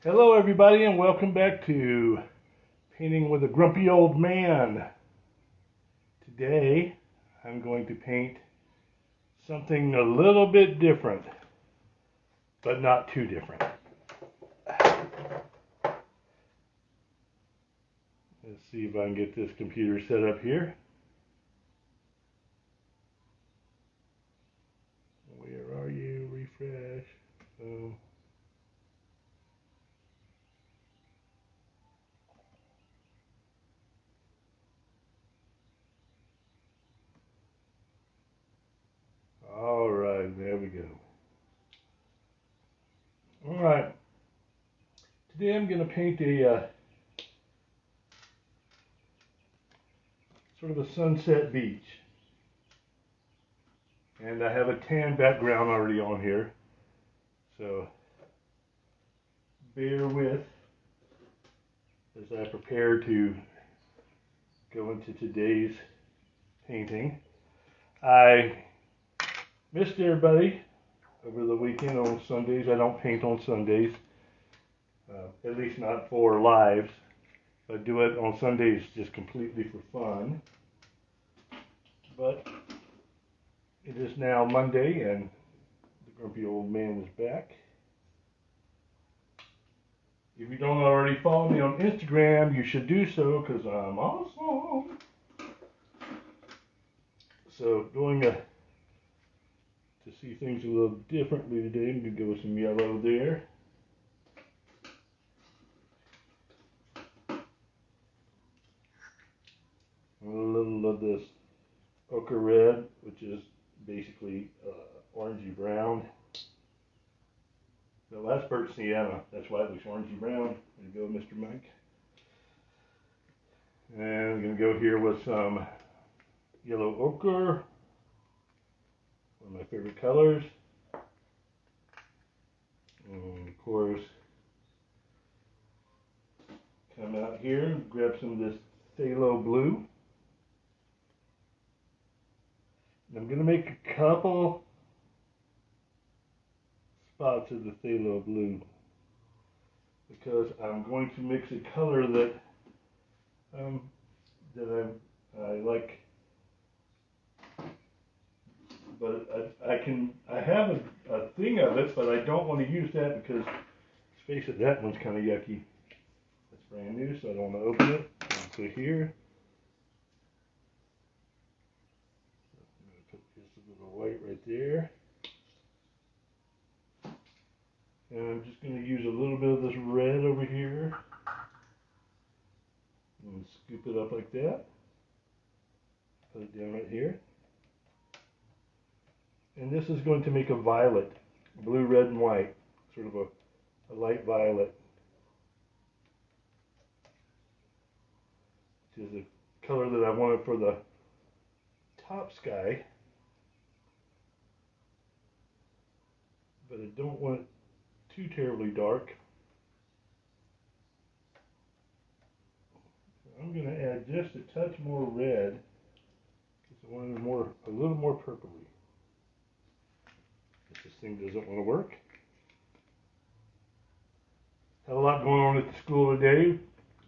Hello everybody and welcome back to Painting with a Grumpy Old Man. Today I'm going to paint something a little bit different, but not too different. Let's see if I can get this computer set up here. Where are you? Refresh. All right, there we go. All right, today I'm going to paint a sort of a sunset beach. And I have a tan background already on here, so bear with as I prepare to go into today's painting. I missed everybody over the weekend on Sundays. I don't paint on Sundays, at least not for lives. I do it on Sundays just completely for fun. But it is now Monday and the grumpy old man is back. If you don't already follow me on Instagram, you should do so because I'm awesome. So going to see things a little differently today, I'm going to go with some yellow there. A little of this ochre red, which is basically orangey brown. No, that's birch sienna. That's why it looks orangey brown. There you go, Mr. Mike. And I'm going to go here with some yellow ochre, one of my favorite colors. And of course, come out here and grab some of this phthalo blue. I'm going to make a couple spots of the phthalo blue because I'm going to mix a color that I like, but I have a thing of it, but I don't want to use that because, let's face it, that one's kind of yucky. It's brand new, so I don't want to open it. So here, I'm going to put just a little white right there. And I'm just going to use a little bit of this red over here and scoop it up like that. Put it down right here. And this is going to make a violet, blue, red, and white, sort of a light violet, which is a color that I wanted for the top sky, but I don't want it too terribly dark. I'm going to add just a touch more red because I want it a little more purpley. If this thing doesn't want to work. Had a lot going on at the school today,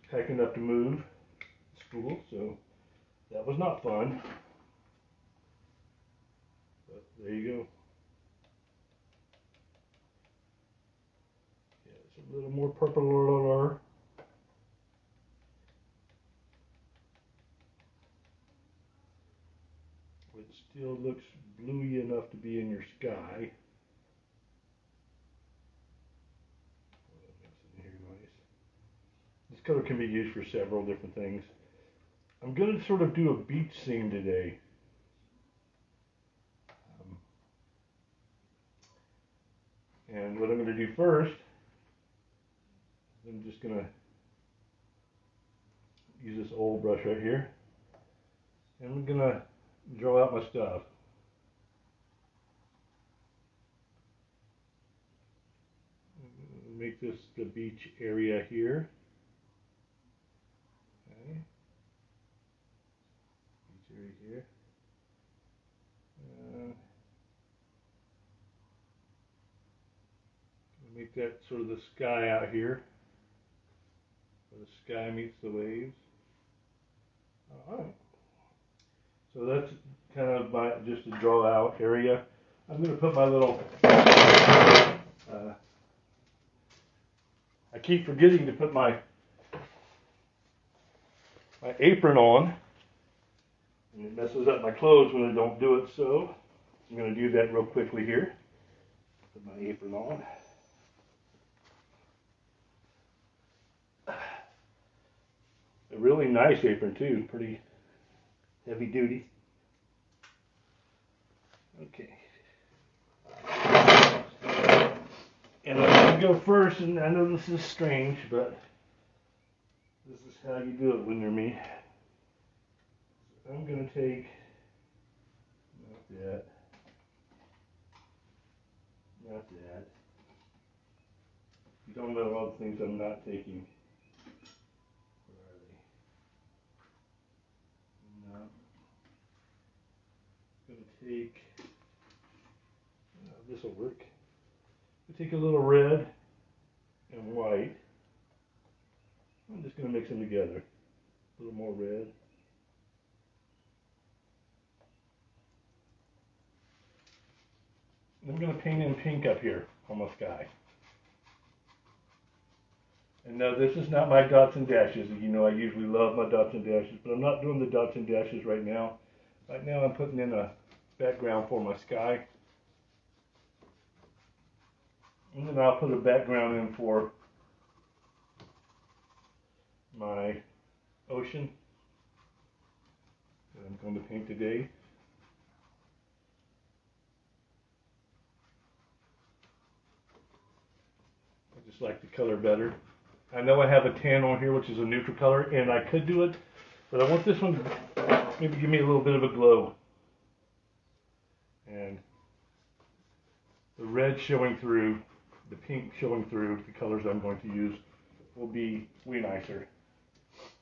packing up to move school, so that was not fun. But there you go. Yeah, it's a little more purple. It still looks bluey enough to be in your sky. This color can be used for several different things. I'm going to sort of do a beach scene today. And what I'm going to do first, I'm just going to use this old brush right here. And I'm going to draw out my stuff. Make this the beach area here. Okay. Beach area here. Make that sort of the sky out here, where the sky meets the waves. All right. So that's kind of my just a draw out area. I'm going to put my little. I keep forgetting to put my apron on, and it messes up my clothes when I don't do it. So I'm going to do that real quickly here. Put my apron on. A really nice apron too, pretty heavy duty. Okay. And I'm going to go first, and I know this is strange, but this is how you do it when you're me. I'm going to take, not that, not that. You don't know all the things I'm not taking. Where are they? No. I'm going to take, this will work. I take a little red and white. I'm just going to mix them together. A little more red. I'm going to paint in pink up here on my sky. And no, this is not my dots and dashes. You know I usually love my dots and dashes, but I'm not doing the dots and dashes right now. Right now I'm putting in a background for my sky. And then I'll put a background in for my ocean that I'm going to paint today. I just like the color better. I know I have a tan on here, which is a neutral color, and I could do it, but I want this one to maybe give me a little bit of a glow. And the red showing through, the pink showing through, the colors I'm going to use will be way nicer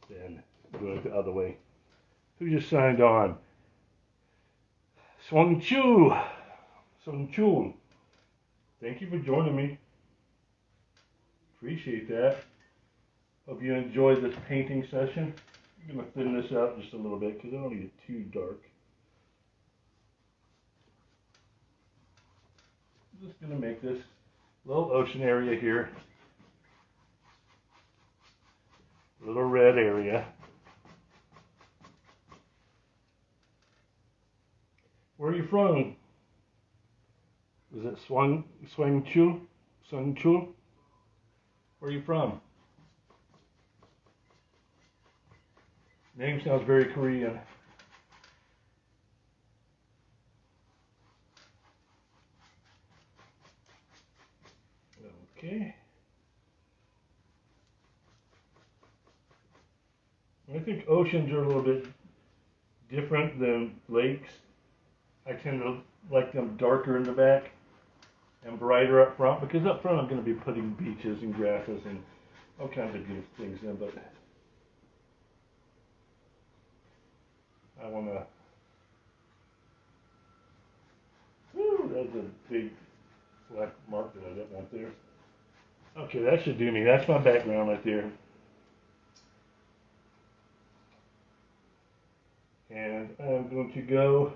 than doing it the other way. Who just signed on? Swung Chu. Swung Chu. Thank you for joining me. Appreciate that. Hope you enjoyed this painting session. I'm going to thin this out just a little bit because I don't need it too dark. I'm just going to make this little ocean area here. Little red area. Where are you from? Is it Swang Chu? Swang Chu? Where are you from? Name sounds very Korean. Okay. I think oceans are a little bit different than lakes. I tend to like them darker in the back and brighter up front, because up front I'm going to be putting beaches and grasses and all kinds of good things in, but I want to, that's a big black mark that I didn't want there. Okay, that should do me. That's my background right there. And I'm going to go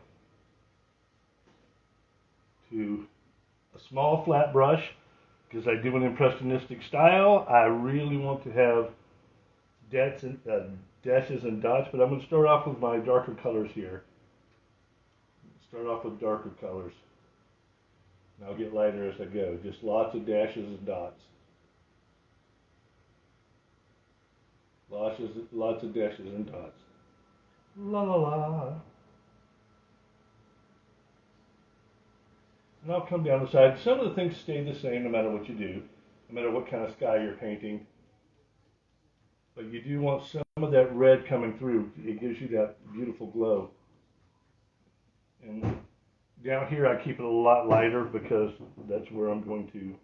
to a small flat brush, because I do an impressionistic style. I really want to have dashes and dots, but I'm going to start off with my darker colors here. Start off with darker colors. And I'll get lighter as I go. Just lots of dashes and dots. Lots of dashes and dots. La la la. And I'll come down the side. Some of the things stay the same no matter what you do, no matter what kind of sky you're painting. But you do want some of that red coming through. It gives you that beautiful glow. And down here I keep it a lot lighter because that's where I'm going to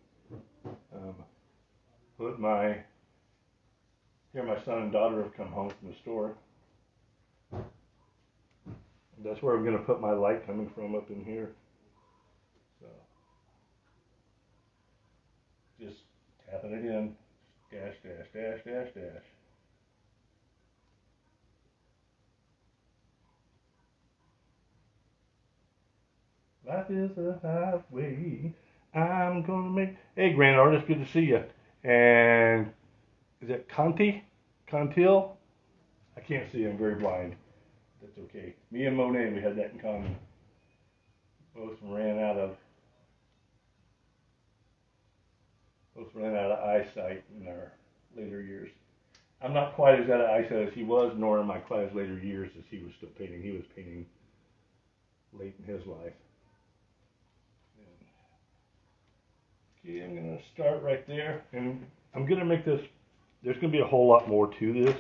put my, here my son and daughter have come home from the store. And that's where I'm going to put my light coming from, up in here. So just stuffing it in. Dash, dash, dash, dash, dash. Life is a highway. I'm gonna make. Hey, grand artist, good to see you. And is that Contil? I can't see. I'm very blind. That's okay. Me and Monet, we had that in common. Both ran out of eyesight in our later years. I'm not quite as out of eyesight as he was, nor am I quite as later years as he was still painting. He was painting late in his life. Okay, I'm going to start right there, and I'm going to make this, there's going to be a whole lot more to this,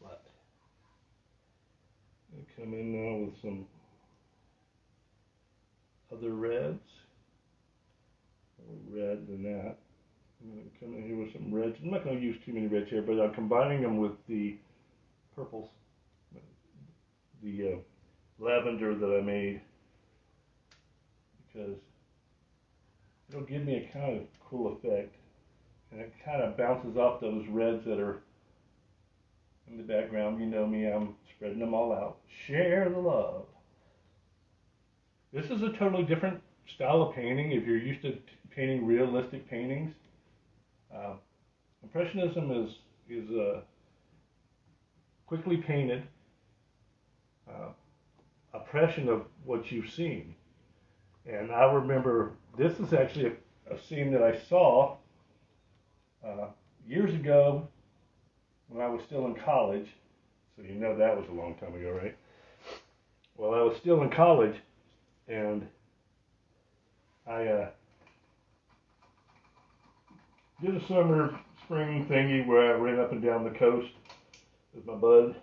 but I'm going to come in now with some other reds, more red than that. I'm going to come in here with some reds. I'm not going to use too many reds here, but I'm combining them with the purples, the lavender that I made, because it'll give me a kind of cool effect, and it kind of bounces off those reds that are in the background. You know me, I'm spreading them all out. Share the love. This is a totally different style of painting. If you're used to painting realistic paintings, Impressionism is quickly painted oppression of what you've seen. And I remember this is actually a scene that I saw years ago when I was still in college. So you know that was a long time ago, right? Well, I was still in college, and I did a summer spring thingy where I ran up and down the coast with my buddy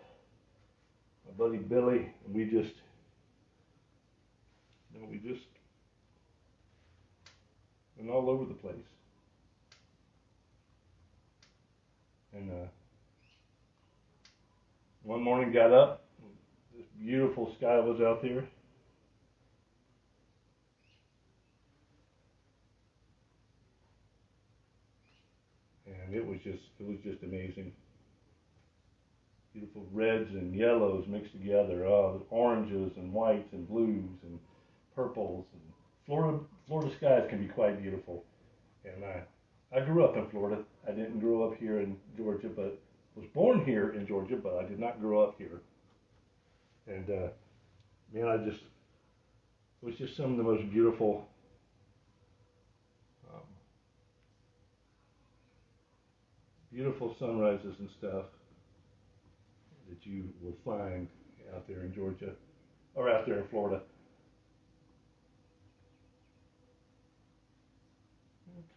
Billy, and we just went all over the place. And one morning got up, this beautiful sky was out there. And it was just amazing. Beautiful reds and yellows mixed together, oranges and whites and blues and purples. And Florida skies can be quite beautiful. And I grew up in Florida. I didn't grow up here in Georgia, but was born here in Georgia, but I did not grow up here. And man, it was just some of the most beautiful beautiful sunrises and stuff that you will find out there in Georgia or out there in Florida.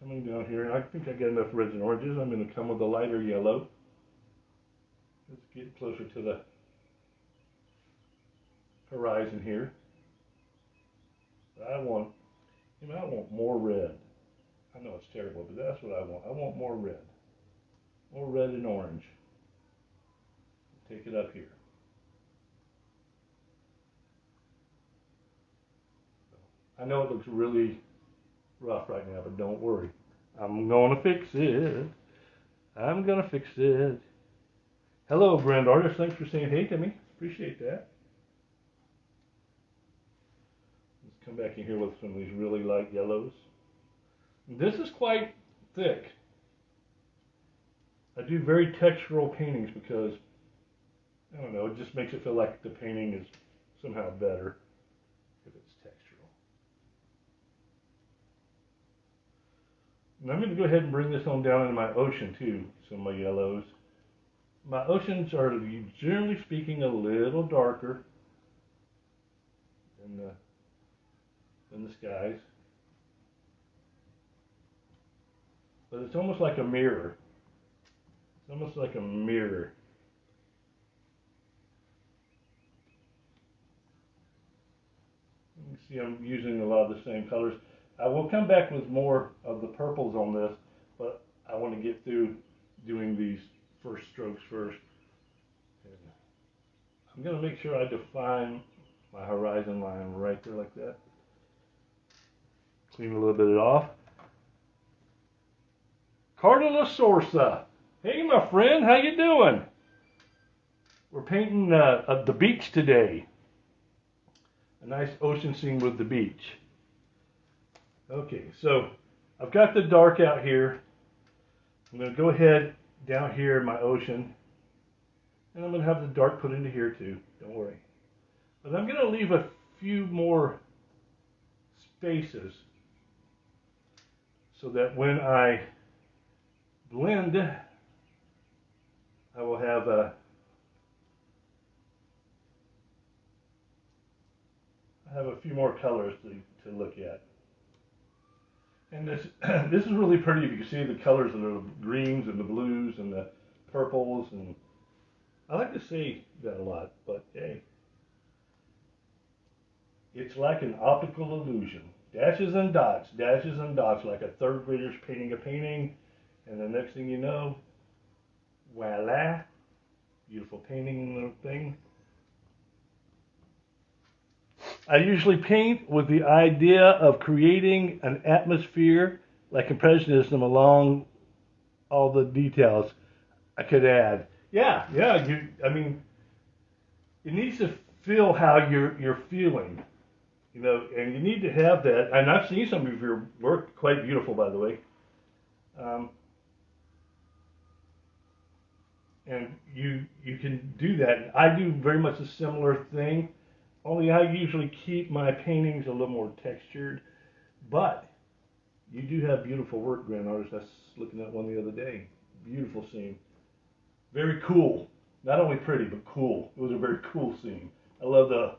Coming down here, and I think I got enough reds and oranges. I'm going to come with a lighter yellow. Let's get closer to the horizon here. I want more red. I know it's terrible, but that's what I want. I want more red. More red and orange. Take it up here. I know it looks really rough right now, but don't worry. I'm gonna fix it. I'm gonna fix it. Hello, grand artist. Thanks for saying hey to me. Appreciate that. Let's come back in here with some of these really light yellows. This is quite thick. I do very textural paintings because, I don't know, it just makes it feel like the painting is somehow better if it's textural. And I'm going to go ahead and bring this on down into my ocean too, some of my yellows. My oceans are, generally speaking, a little darker than the skies. But it's almost like a mirror. It's almost like a mirror. You can see I'm using a lot of the same colors. I will come back with more of the purples on this, but I want to get through doing these first strokes first. And I'm going to make sure I define my horizon line right there like that. Clean a little bit of it off. Carta La Sorsa. Hey, my friend, how you doing? We're painting the beach today. A nice ocean scene with the beach. Okay, so I've got the dark out here. I'm going to go ahead down here in my ocean, and I'm going to have the dark put into here too. Don't worry. But I'm going to leave a few more spaces so that when I blend, I will have a few more colors to look at. And this this is really pretty. You can see the colors of the greens and the blues and the purples, and I like to say that a lot, but hey, it's like an optical illusion. Dashes and dots, like a third grader's painting a painting, and the next thing you know, voila, beautiful painting little thing. I usually paint with the idea of creating an atmosphere like Impressionism along all the details I could add. Yeah, I mean, it needs to feel how you're feeling, you know, and you need to have that. And I've seen some of your work, quite beautiful, by the way. And you can do that. I do very much a similar thing. Only I usually keep my paintings a little more textured, but you do have beautiful work, grand artist. I was looking at one the other day. Beautiful scene. Very cool. Not only pretty, but cool. It was a very cool scene. I love the,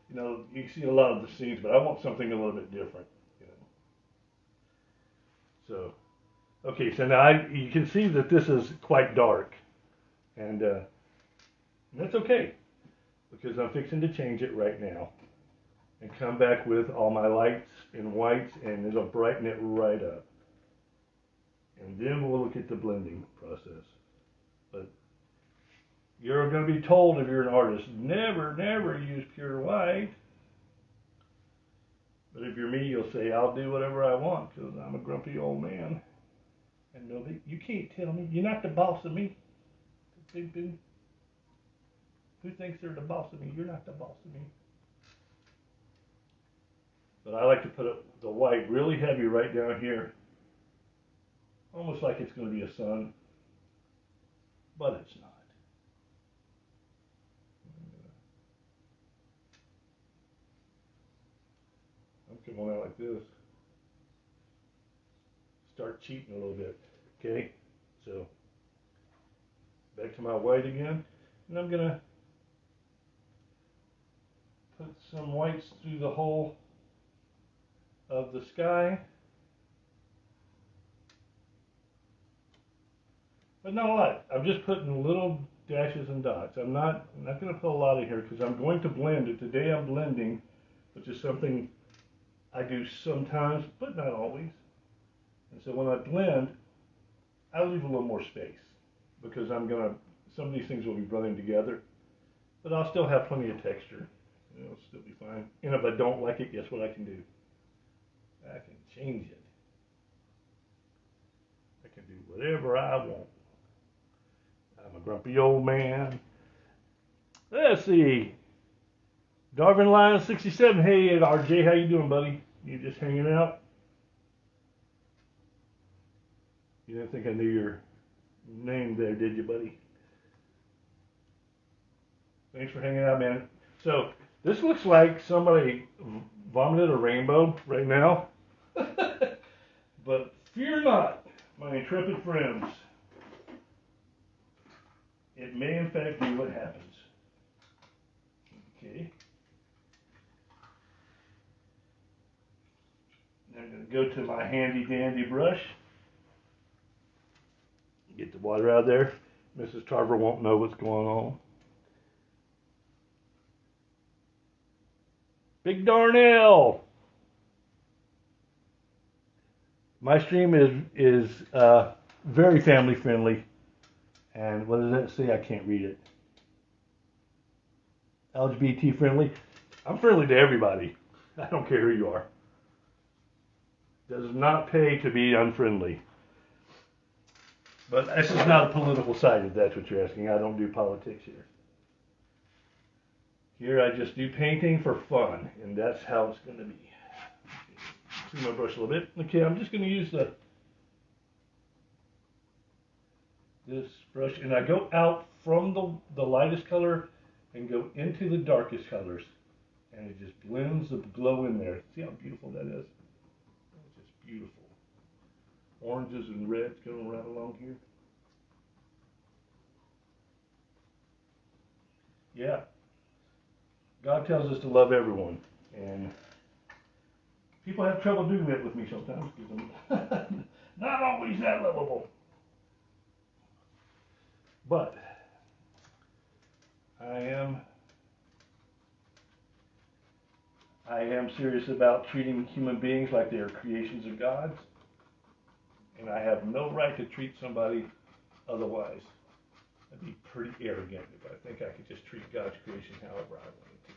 you know, you see a lot of the scenes, but I want something a little bit different, you know. So, okay, so now you can see that this is quite dark, and that's okay, because I'm fixing to change it right now and come back with all my lights and whites, and it'll brighten it right up. And then we'll look at the blending process. But you're going to be told, if you're an artist, never use pure white. But if you're me, you'll say, I'll do whatever I want because I'm a grumpy old man. And nobody, you can't tell me. You're not the boss of me. Who thinks they're the boss of me? You're not the boss of me. But I like to put the white really heavy right down here. Almost like it's going to be a sun. But it's not. I'm coming out like this. Start cheating a little bit. Okay? So, back to my white again. And I'm going to put some whites through the whole of the sky. But not a lot. I'm just putting little dashes and dots. I'm not going to put a lot in here because I'm going to blend it. Today I'm blending, which is something I do sometimes, but not always. And so when I blend, I leave a little more space because some of these things will be blending together, but I'll still have plenty of texture. It'll still be fine. And if I don't like it, guess what I can do? I can change it. I can do whatever I want. I'm a grumpy old man. Let's see. Darwin Line 67. Hey, RJ, how you doing, buddy? You just hanging out? You didn't think I knew your name there, did you, buddy? Thanks for hanging out, man. So, this looks like somebody vomited a rainbow right now. But fear not, my intrepid friends. It may in fact be what happens. Okay. I'm going to go to my handy dandy brush. Get the water out of there. Mrs. Tarver won't know what's going on. Big Darnell. My stream is very family friendly. And what does that say? I can't read it. LGBT friendly. I'm friendly to everybody. I don't care who you are. Does not pay to be unfriendly. But this is not a political site, if that's what you're asking. I don't do politics here. Here I just do painting for fun, and that's how it's going to be. Clean my brush a little bit. Okay, I'm just going to use this brush, and I go out from the lightest color and go into the darkest colors, and it just blends the glow in there. See how beautiful that is? It's just beautiful. Oranges and reds going right along here. Yeah. God tells us to love everyone, and people have trouble doing that with me sometimes because I'm not always that lovable. But I am serious about treating human beings like they are creations of God's, and I have no right to treat somebody otherwise. I'd be pretty arrogant if I think I could just treat God's creation however I wanted to.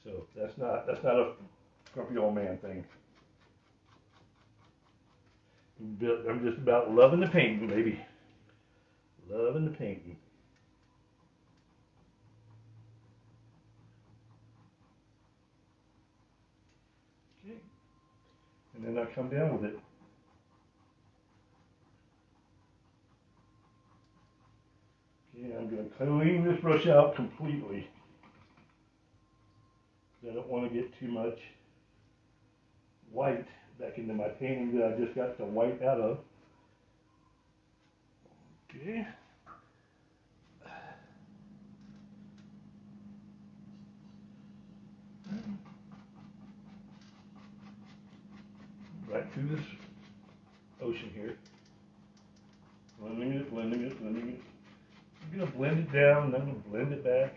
So that's not a grumpy old man thing. I'm just about loving the painting, baby. Loving the painting. Okay. And then I come down with it. Okay, I'm going to clean this brush out completely. I don't want to get too much white back into my painting that I just got the white out of. Okay. Right through this ocean here. Blending it, blending it, blending it. I'm going to blend it down and then I'm going to blend it back.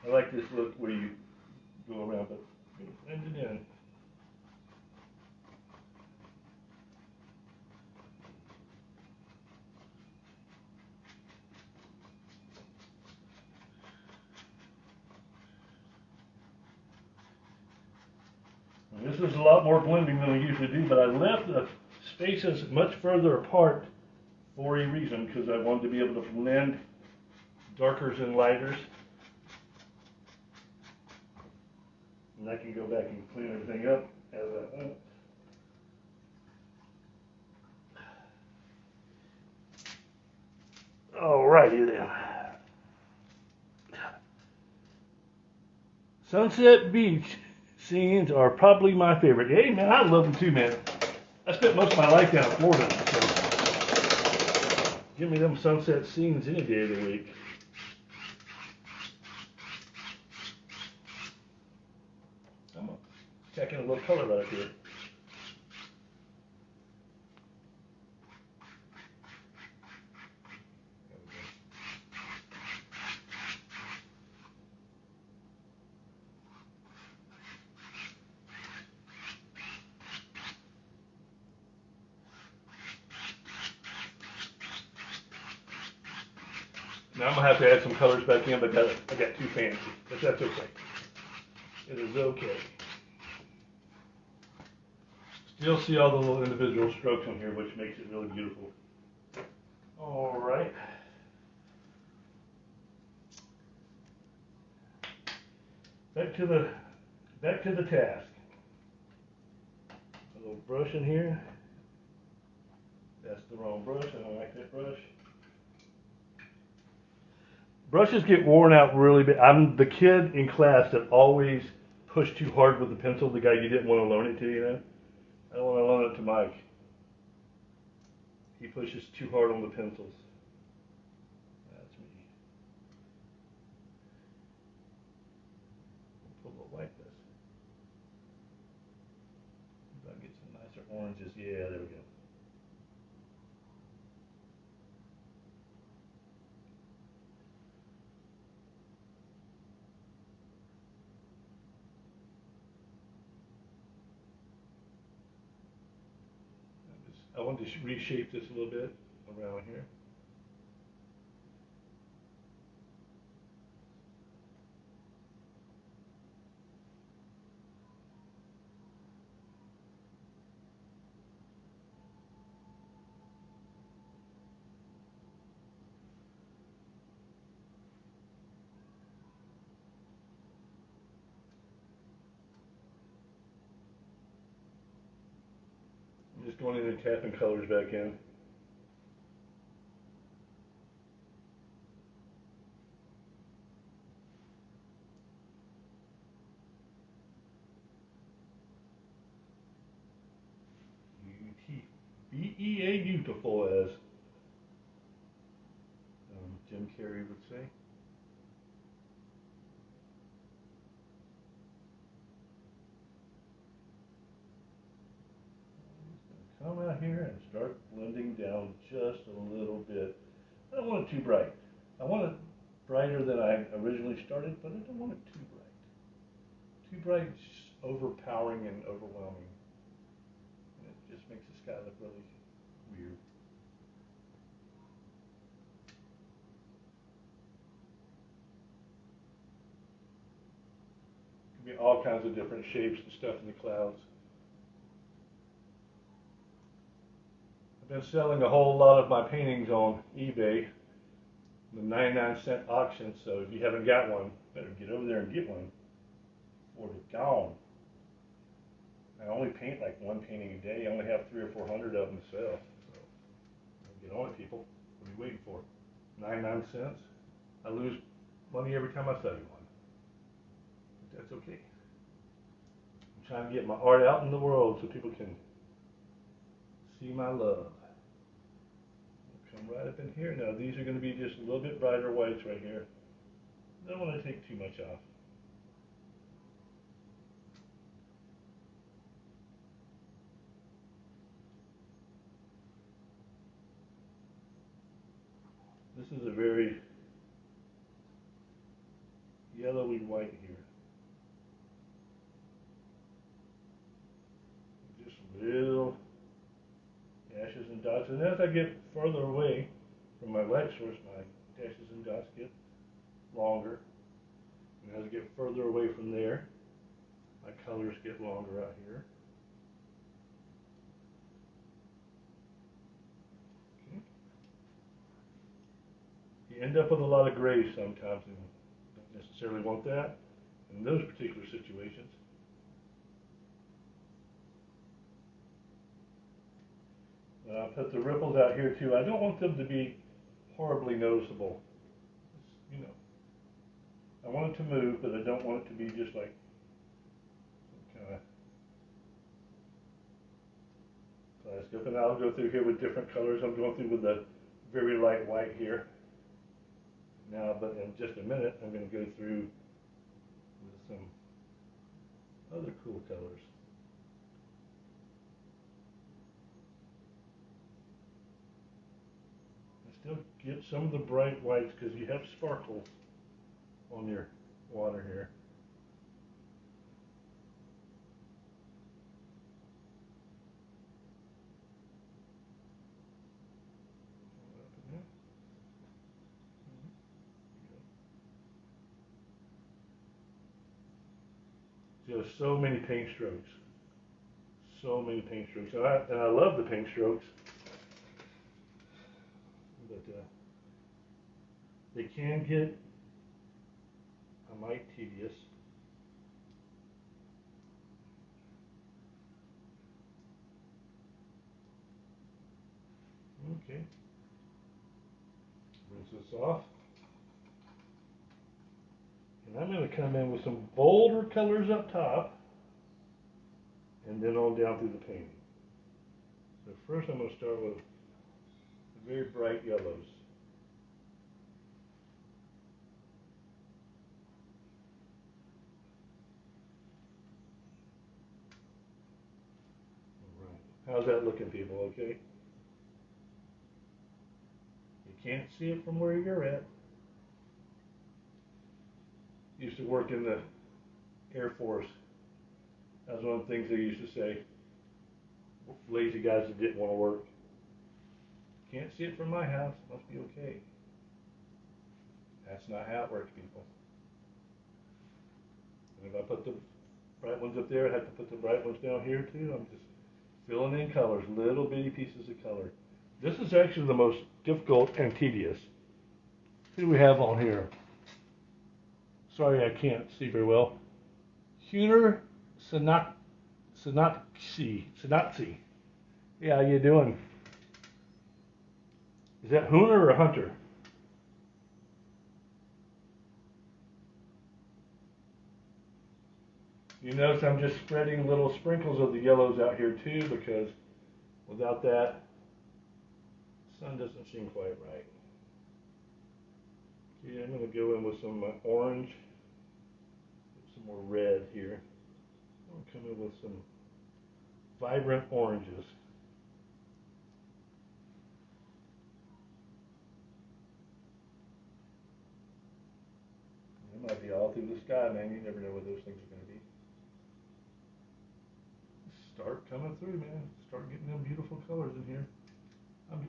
I like this look where you go around, but blend it in. And this is a lot more blending than I usually do, but I left the spaces much further apart for a reason, because I wanted to be able to blend darkers and lighters. And I can go back and clean everything up as I want. Alrighty then. Sunset Beach scenes are probably my favorite. Hey man, I love them too, man. I spent most of my life down in Florida, so give me them sunset scenes any day of the week. I'm gonna tack in a little color right here. Now I'm gonna have to add some colors back in, but I got too fancy, but that's okay. It is okay. Still see all the little individual strokes on here, which makes it really beautiful. All right. Back to the task. A little brush in here. That's the wrong brush. I don't like that brush. Brushes get worn out really bad. I'm the kid in class that always pushed too hard with the pencil, the guy you didn't want to loan it to, you know? I don't want to loan it to Mike. He pushes too hard on the pencils. That's me. Put a little like this. If I get some nicer oranges. Yeah, there we go. I want to reshape this a little bit around here. Just going in and tapping colors back in. B-E-A, beautiful, as Jim Carrey would say. Come out here and start blending down just a little bit. I don't want it too bright. I want it brighter than I originally started, but I don't want it too bright. Too bright is just overpowering and overwhelming. And it just makes the sky look really weird. It can be all kinds of different shapes and stuff in the clouds. I've been selling a whole lot of my paintings on eBay, the 99-cent auction, so if you haven't got one, better get over there and get one before they're gone. I only paint like one painting a day. I only have 300 or 400 of them to sell. So get on it, people. What are you waiting for? 99 cents? I lose money every time I sell you one. But that's okay. I'm trying to get my art out in the world so people can see my love. Come right up in here. Now these are going to be just a little bit brighter whites right here. Don't want to take too much off. This is a very yellowy white here. Just little dashes and dots. And as I get further away from my light source, my dashes and dots get longer. And as I get further away from there, my colors get longer out here. Okay. You end up with a lot of gray sometimes, and don't necessarily want that in those particular situations. I put the ripples out here too. I don't want them to be horribly noticeable. It's, you know, I want it to move, but I don't want it to be just like kind of plastic. And I'll go through here with different colors. I'm going through with the very light white here. Now, but in just a minute, I'm going to go through with some other cool colors. Still get some of the bright whites because you have sparkles on your water here. Just so many paint strokes. So many paint strokes. And I love the paint strokes. But they can get a mite tedious. Okay. Rinse this off. And I'm going to come in with some bolder colors up top and then on down through the painting. So first I'm going to start with very bright yellows. All right. How's that looking, people? Okay? You can't see it from where you're at. Used to work in the Air Force. That was one of the things they used to say. Lazy guys that didn't want to work. Can't see it from my house, must be okay. That's not how it works, people. And if I put the bright ones up there, I have to put the bright ones down here too. I'm just filling in colors, little bitty pieces of color. This is actually the most difficult and tedious. Who do we have on here? Sorry, I can't see very well. Huner Sanatsi. Yeah, how you doing? Is that Hooner or Hunter? You notice I'm just spreading little sprinkles of the yellows out here too, because without that, the sun doesn't seem quite right. Yeah, I'm going to go in with some orange, some more red here. I'll come in with some vibrant oranges. It might be all through the sky, man. You never know what those things are going to be. Start coming through, man. Start getting them beautiful colors in here.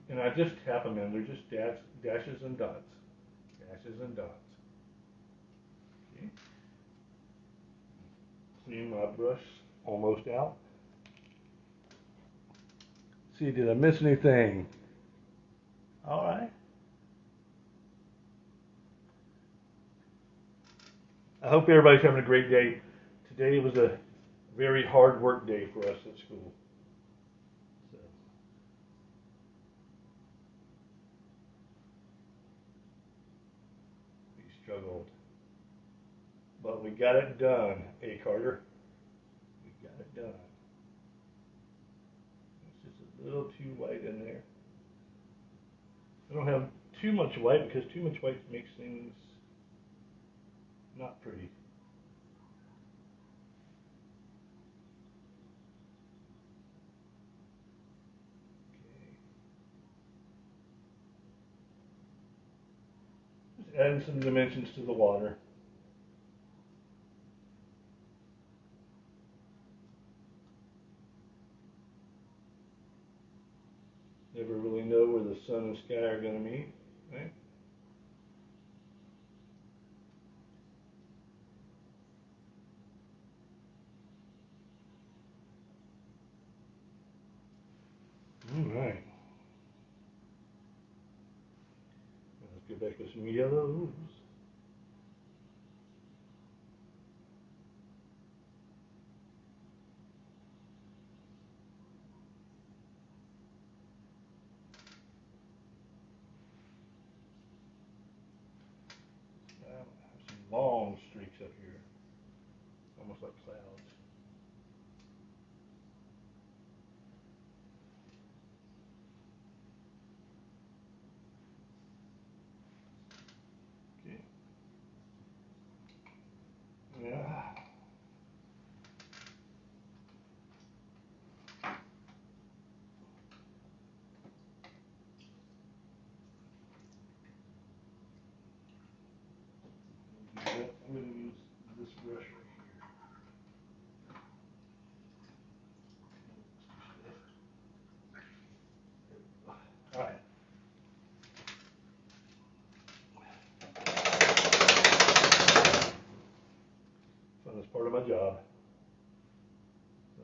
And I just tap them in. They're just dashes and dots. Dashes and dots. Okay. Clean my brush almost out. See, did I miss anything? All right. I hope everybody's having a great day. Today was a very hard work day for us at school. So. We struggled. But we got it done, Carter? We got it done. It's just a little too white in there. I don't have too much white because too much white makes things not pretty. Okay. Just adding some dimensions to the water. Never really know where the sun and sky are going to meet, right? All right. Let's go back with some yellows. I have some long streaks up here, almost like clouds. Okay. Yeah. I'm going to use this brush right here. All right. Funnest part of my job. So.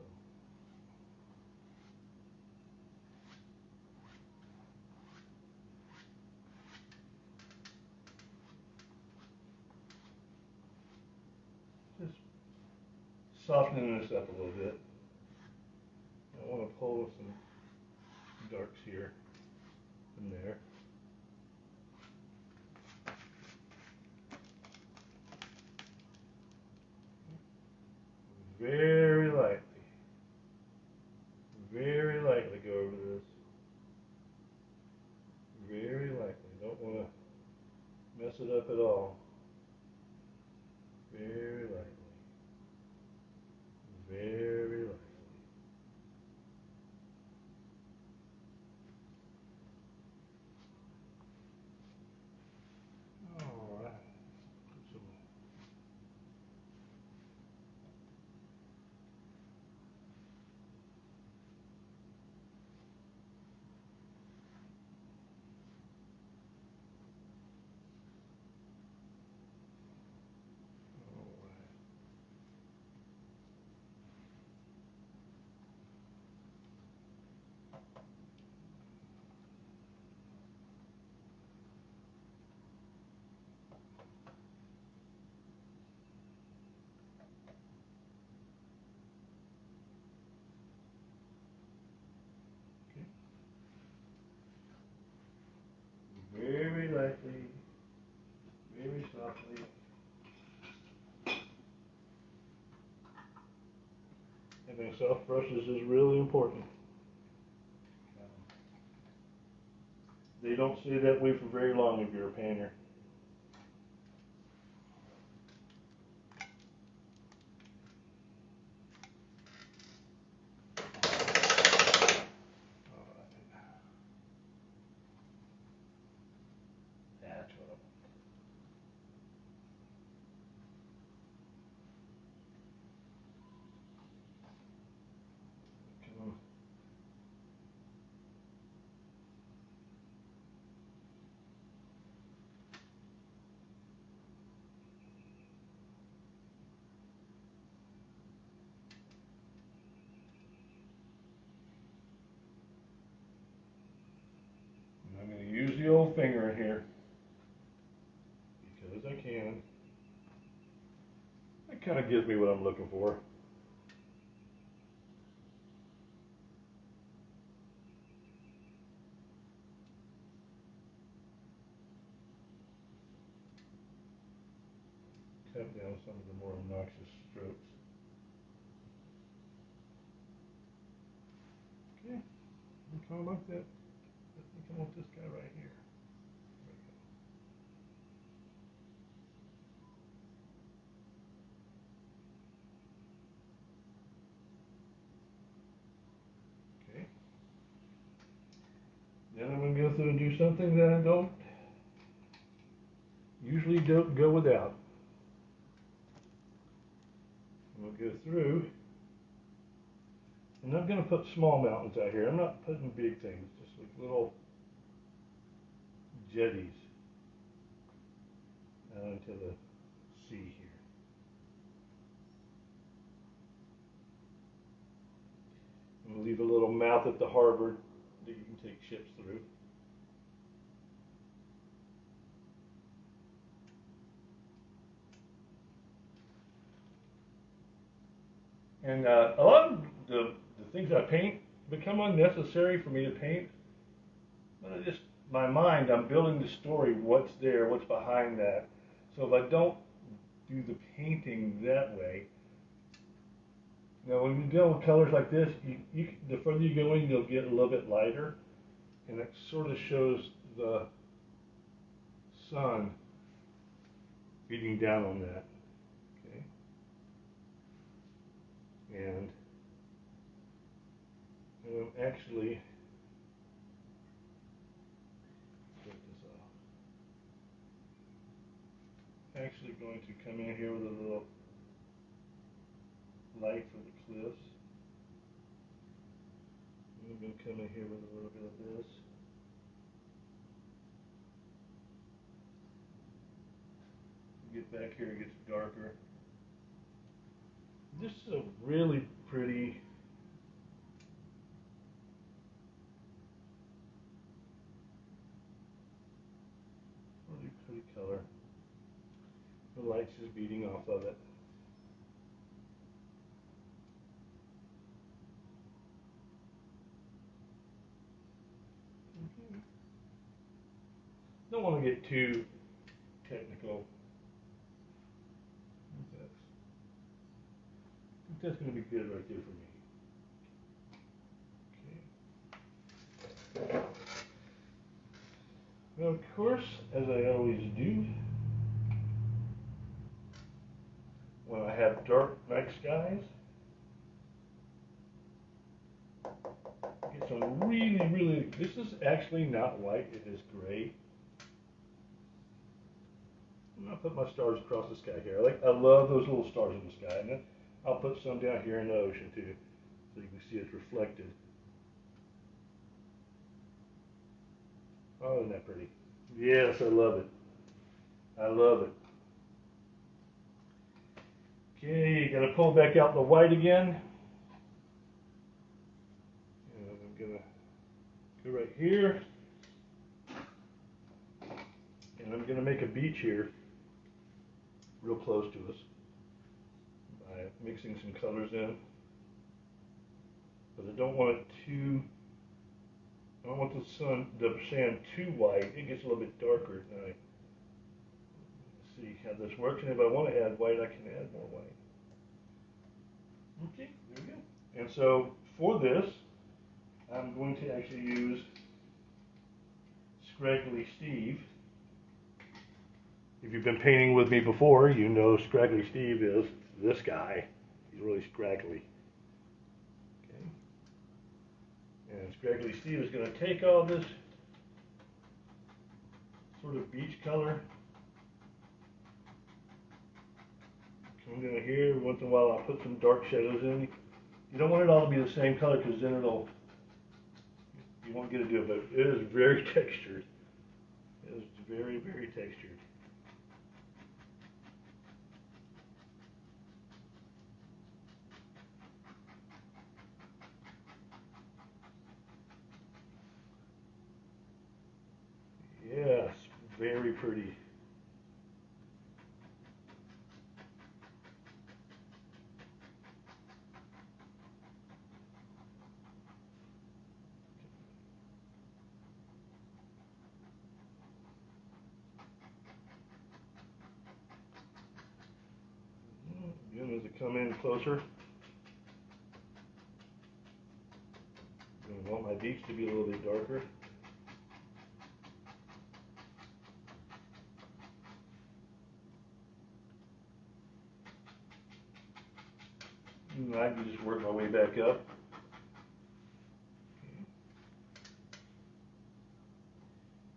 Just softening this up a little bit. I want to pull some darks here and there. Very lightly go over this. Very lightly. Don't want to mess it up at all. Very lightly. Very lightly. All right. Put some lightly, very softly. And then soft brushes is really important. They don't stay that way for very long if you're a painter. That's what I want. Come on. And I'm going to use the old finger here because I can. That kind of gives me what I'm looking for. Cut down some of the more obnoxious strokes. Okay, I kind of like that. I think I want this guy right here. Okay. Then I'm going to go through and do something that I don't usually go without. I'm going to go through, and I'm going to put small mountains out here. I'm not putting big things, just like little jetties out into the sea here. I'm going to leave a little mouth at the harbor that you can take ships through. And a lot of the things I paint become unnecessary for me to paint. But I just, my mind, I'm building the story, what's there, what's behind that. So if I don't do the painting that way, you know, when you deal with colors like this, the further you go in, you'll get a little bit lighter. And it sort of shows the sun beating down on that. Okay. And I'm actually take this off. Actually going to come in here with a little light for the cliffs. I'm going to come in here with a little bit of this. Get back here, it gets darker. This is a really pretty color. The light's just beating off of it. Don't want to get too technical. I think that's going to be good right there for me. Okay. Well, of course, as I always do, when I have dark night skies, get some really, this is actually not white, it is gray. I'm going to put my stars across the sky here. I love those little stars in the sky, and then I'll put some down here in the ocean too, so you can see it's reflected. Oh, isn't that pretty? Yes, I love it. I love it. Okay, you gotta pull back out the white again. And I'm gonna go right here. And I'm gonna make a beach here, real close to us, by mixing some colors in. But I don't want it too I don't want the sand too white. It gets a little bit darker at night. Let's see how this works, and if I want to add white, I can add more white. Okay, there we go. And so for this, I'm going to actually use Scraggly Steve. If you've been painting with me before, you know Scraggly Steve is this guy. He's really scraggly. Okay. And Scraggly Steve is going to take all this sort of beach color. Come down here, once in a while I'll put some dark shadows in. You don't want it all to be the same color because then you won't get to do it, but it is very textured. It is very, very textured. Yes, very pretty. Again, as it come in closer, I want my beach to be a little bit darker. And I can just work my way back up.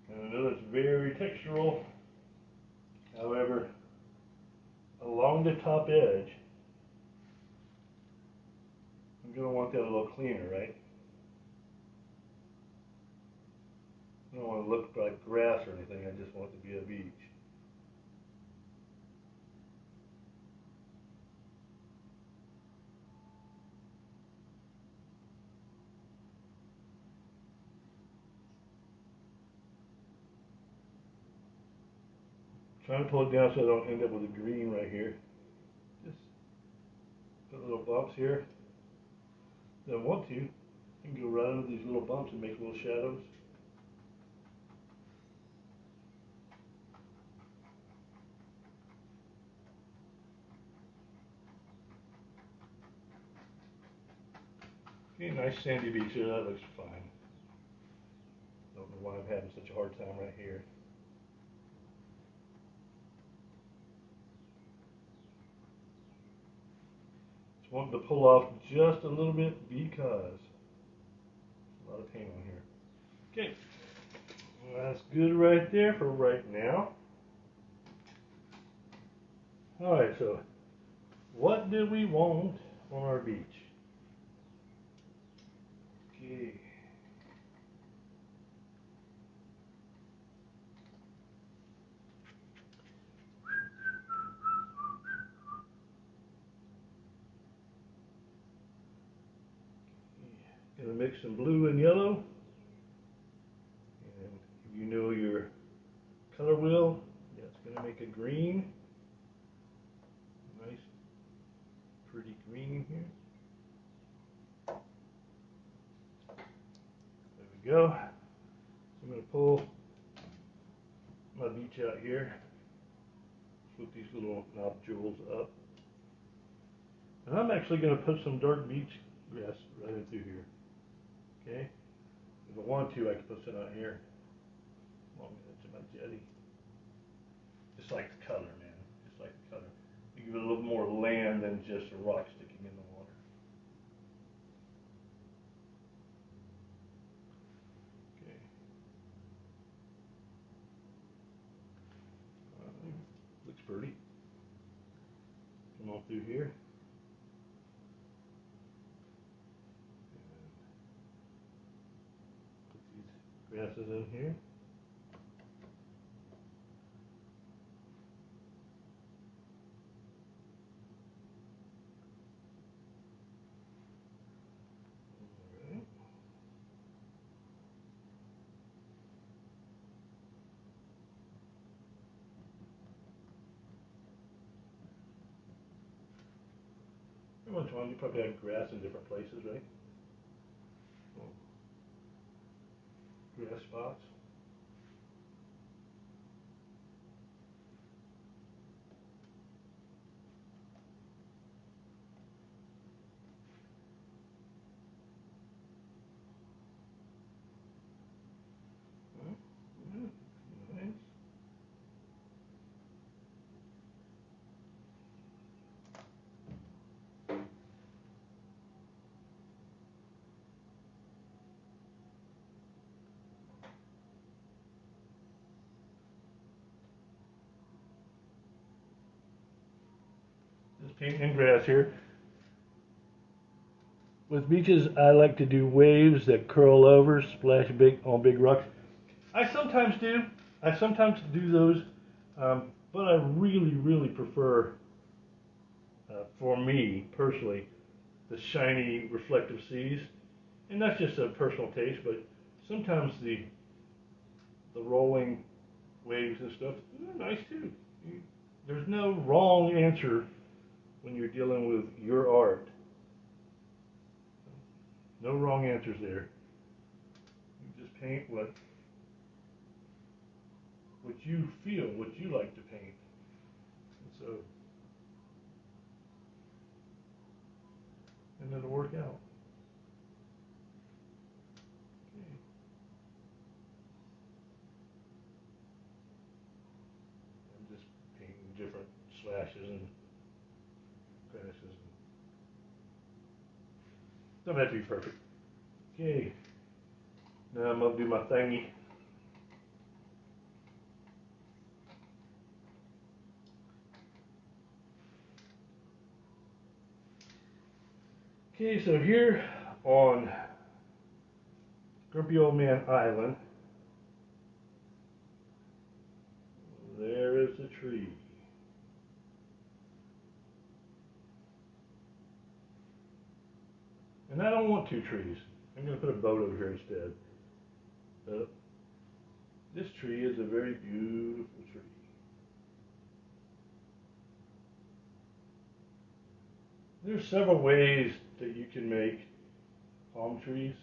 And I know that's very textural. However, along the top edge, I'm going to want that a little cleaner, right? I don't want to look like grass or anything, I just want it to be a beach. Trying to pull it down so I don't end up with a green right here. Just put little bumps here. If I want to, I can go right under these little bumps and make little shadows. Okay, nice sandy beach here, that looks fine. Don't know why I'm having such a hard time right here. Just wanted to pull off just a little bit because a lot of paint on here. Okay, well, that's good right there for right now. Alright, so what do we want on our beach? Okay. Gonna mix some blue and yellow. And if you know your color wheel, that's gonna make a green. Nice, pretty green here. There we go. So I'm gonna pull my beach out here. Flip these little knob jewels up. And I'm actually gonna put some dark beach grass right in through here. Okay? If I want to, I can put some out here along the edge of my jetty. Just like the color, man. Just like the color. You give it a little more land than just a rock sticking in the water. Okay. Looks pretty. Come on through here. Put these grasses in here. Every once in a while, you probably have grass in different places, right? grass spots. Nice. Just painting in grass here. With beaches, I like to do waves that curl over, splash on big rocks. I sometimes do. I sometimes do those, but I really prefer, for me personally, the shiny, reflective seas. And that's just a personal taste, but sometimes the rolling waves and stuff, they're nice too. There's no wrong answer when you're dealing with your art. No wrong answers there. You just paint what you feel, what you like to paint. And it'll work out. Okay. I'm just painting different slashes and grasses. Don't have to be perfect. Okay. Now I'm gonna do my thingy. Okay, so here on Grumpy Old Man Island, there is a tree. And I don't want two trees. I'm going to put a boat over here instead. This tree is a very beautiful tree. There's several ways that you can make palm trees.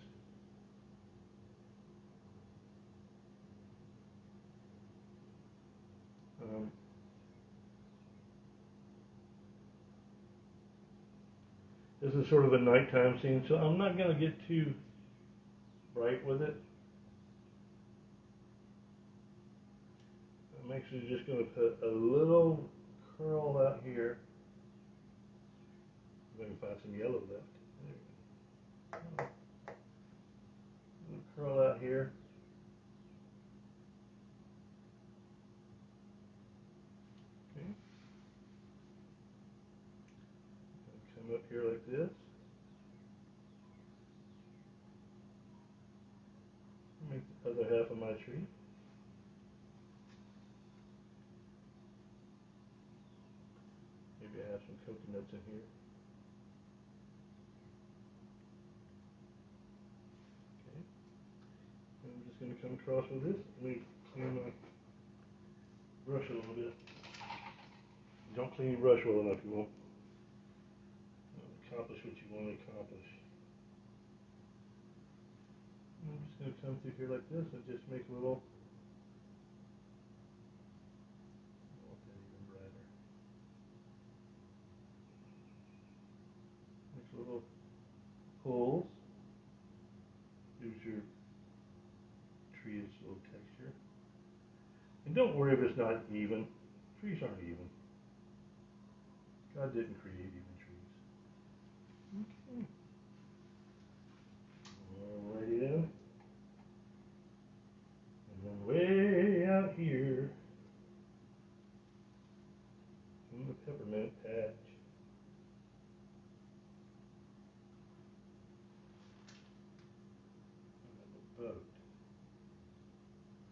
This is sort of a nighttime scene, so I'm not going to get too bright with it. I'm actually just going to put a little curl out here. If I can find some yellow left. There we go. A little curl out here. Okay. Come up here like this. Make the other half of my tree. Maybe I have some coconuts in here. Okay. And I'm just going to come across with this. Let me clean my brush a little bit. Don't clean your brush well enough, you won't accomplish what you want to accomplish. And I'm just going to come through here like this and just make a little. I want that even brighter. Make little holes. Gives your tree its little texture. And don't worry if it's not even. Trees aren't even. God didn't create even trees. Okay. Alrighty then. And then way out here in the peppermint patch. A boat.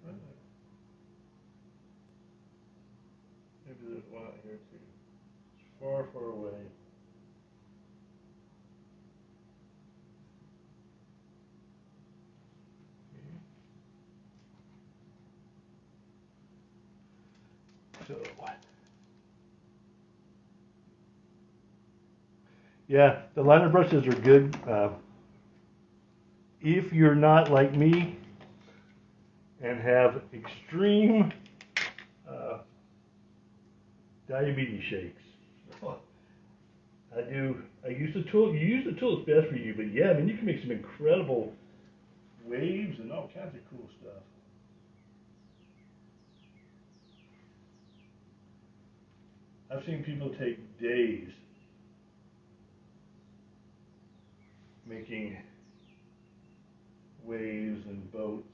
Right there. Maybe there's one out here too. It's far, far away. So, yeah, the liner brushes are good. If you're not like me, and have extreme diabetes shakes. I use the tool. You use the tool that's best for you, but yeah, I mean, you can make some incredible waves and all kinds of cool stuff. I've seen people take days making waves and boats.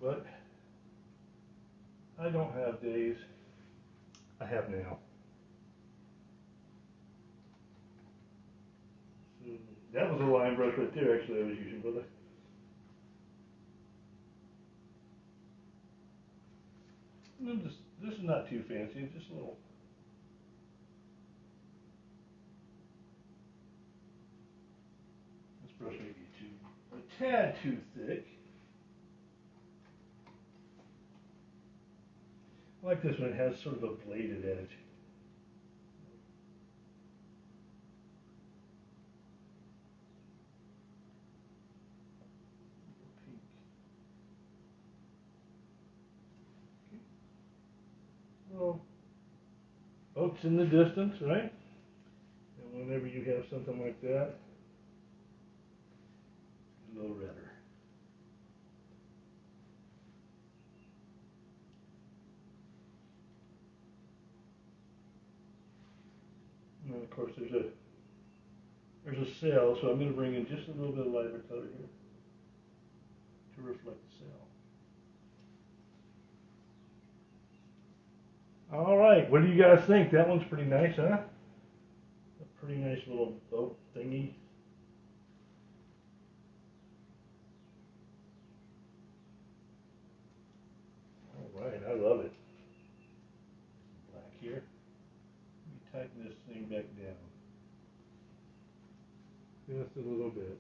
But I don't have days. I have now. So that was a line brush right there, actually, I was using, brother. No, this is not too fancy, it's just a little. This brush may be a tad too thick. I like this one, it has sort of a bladed edge. Pink. Well, boats in the distance, right? And whenever you have something like that, a little redder. And then of course there's a sail, so I'm going to bring in just a little bit of lighter color here to reflect the sail. All right, what do you guys think? That one's pretty nice, huh? A pretty nice little boat thingy. All right, I love it. Black here. Let me tighten this thing back down. Just a little bit.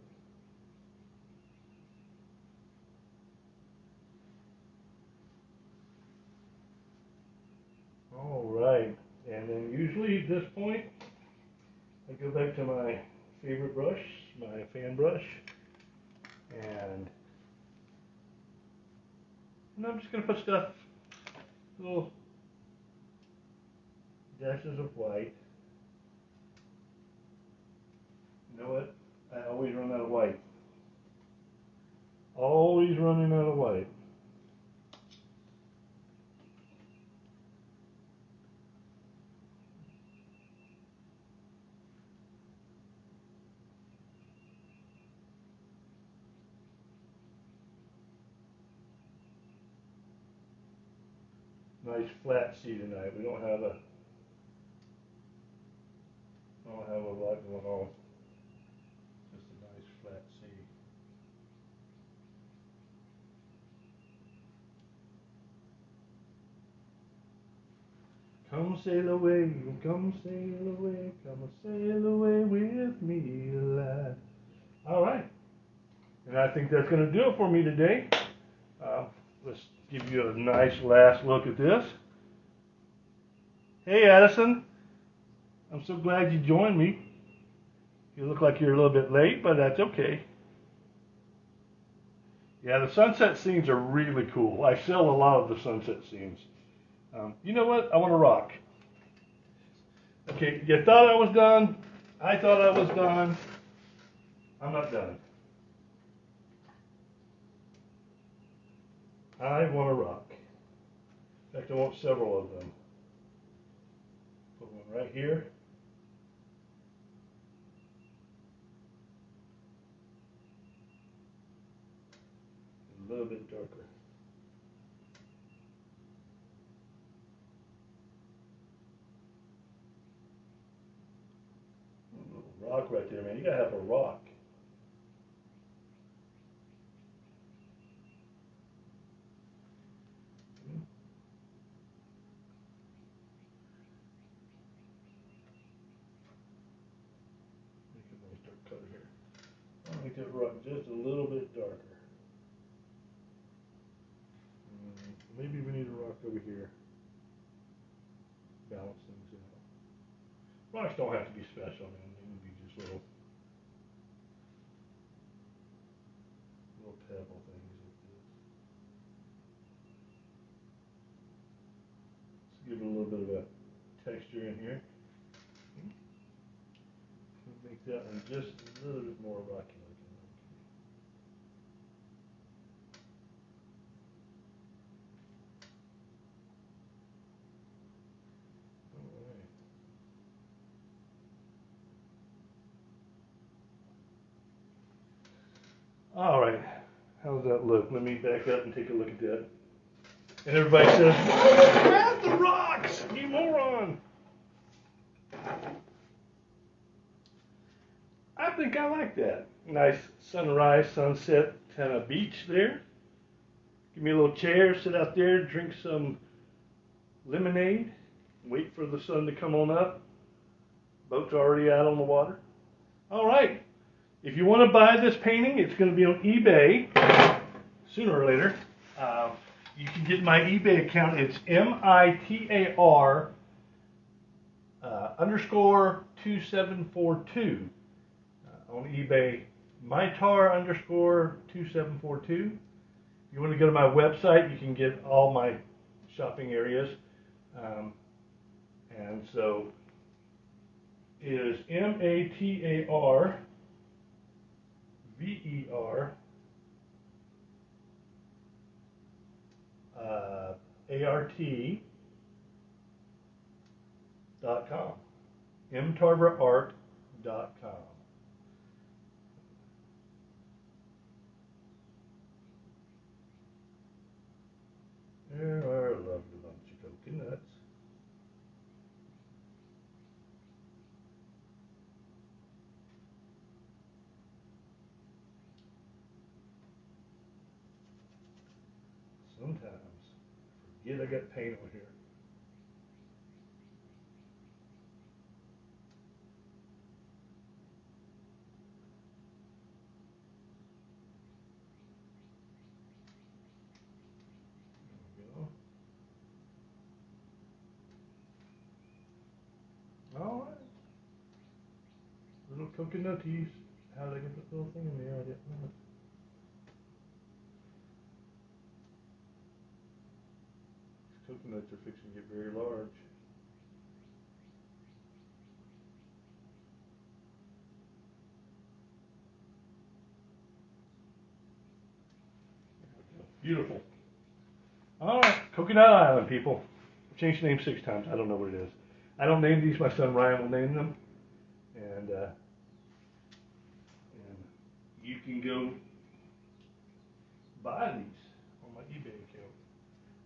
All right, and then usually at this point, I go back to my favorite brush, my fan brush, and I'm just going to put stuff, little dashes of white. You know what? I always run out of white. Always running out of white. Nice flat sea tonight. We don't have a lot going on. Just a nice flat sea. Come sail away, come sail away, come sail away with me, lad. All right, and I think that's going to do it for me today. Let's give you a nice last look at this. Hey, Addison, I'm so glad you joined me. You look like you're a little bit late, but that's okay. Yeah, the sunset scenes are really cool. I sell a lot of the sunset scenes. You know what? I want to rock. Okay, you thought I was done. I thought I was done. I'm not done. I want to rock. In fact, I want several of them. Put one right here. A little bit darker. A little rock right there, man. You gotta have a rock. Make a nice dark color here. I'll make that rock just a little bit darker. Maybe we need a rock over here. Balance things out. Rocks don't have to be special, man. They can be just little pebble things like this. Let's give it a little bit of a texture in here. Make that one just a little bit more rocky looking. All right, how does that look? Let me back up and take a look at that. And everybody says, grab the rocks, you moron. I think I like that. Nice sunrise, sunset kind of beach there. Give me a little chair, sit out there, drink some lemonade, wait for the sun to come on up. Boat's already out on the water. All right. If you want to buy this painting, it's going to be on eBay sooner or later. You can get my eBay account. It's MITAR _ 2742 on eBay. MITAR _ 2742. If you want to go to my website, you can get all my shopping areas. And so it is MATAR VER ART.com. mtarverart.com. There are a lovely bunch of coconuts. Sometimes I forget I got paint on here. There we go. All right. Little coconutties. How did I get this little thing in there? I didn't know. Coconuts are fixing to get very large. Beautiful. All right, Coconut Island, people. I've changed the name 6 times. I don't know what it is. I don't name these. My son Ryan will name them. And you can go buy these on my eBay account.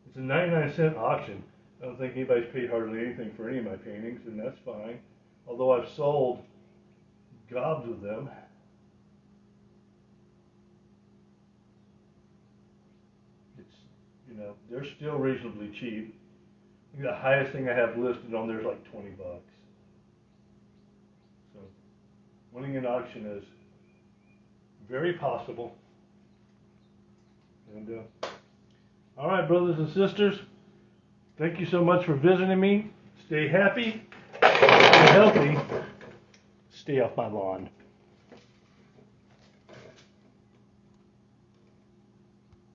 It's a 99-cent auction. I don't think anybody's paid hardly anything for any of my paintings, and that's fine. Although I've sold gobs of them. It's, you know, they're still reasonably cheap. I think the highest thing I have listed on there is like 20 bucks. So winning an auction is very possible. And all right, brothers and sisters, thank you so much for visiting me. Stay happy, stay healthy, stay off my lawn.